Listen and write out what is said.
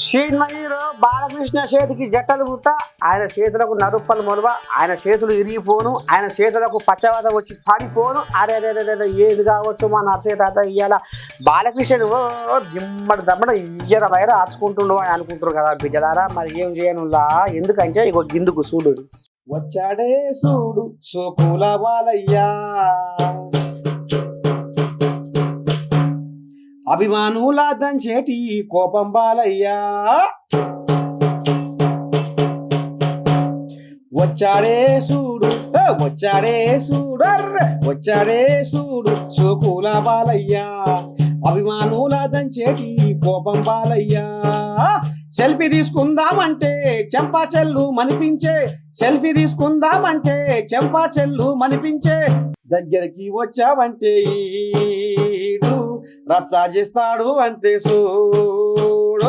శ్రీమణిలో బాలకృష్ణ చేతికి జట్టలు పుట్ట, ఆయన చేతులకు నరుప్పలు మొలవ, ఆయన చేతులు ఇరిగిపోను, ఆయన చేతులకు పచ్చవాత వచ్చి పడిపోను. అరే ఏది కావచ్చు మా నర్సయ్య తాత ఇయ్యాల బాలకృష్ణుడు దిమ్మడి దమ్మడ ఇయ్యర బయట ఆచుకుంటుండు అని అనుకుంటారు కదా బిడ్డలారా. మరి ఏం చేయనులా, ఎందుకంటే ఇగో గిందుకు చూడు వచ్చాడే చూడు సోకుల బాలయ్యా, అభిమానుల దంచేటి కోపం బాలయ్యా, వచ్చాడే చూడు వచ్చాడే చూడు వచ్చాడే చూడు సోకుల బాలయ్యా, అభిమానుల దంచేటి కోపం బాలయ్యా. సెల్ఫీ తీసుకుందామంటే చెంపా చెల్లు మనిపించే, సెల్ఫీ తీసుకుందామంటే చెంపా చెల్లు మనిపించే, దగ్గరికి వచ్చావంటే రచ్చ చేస్తాడు అంతే చూడు.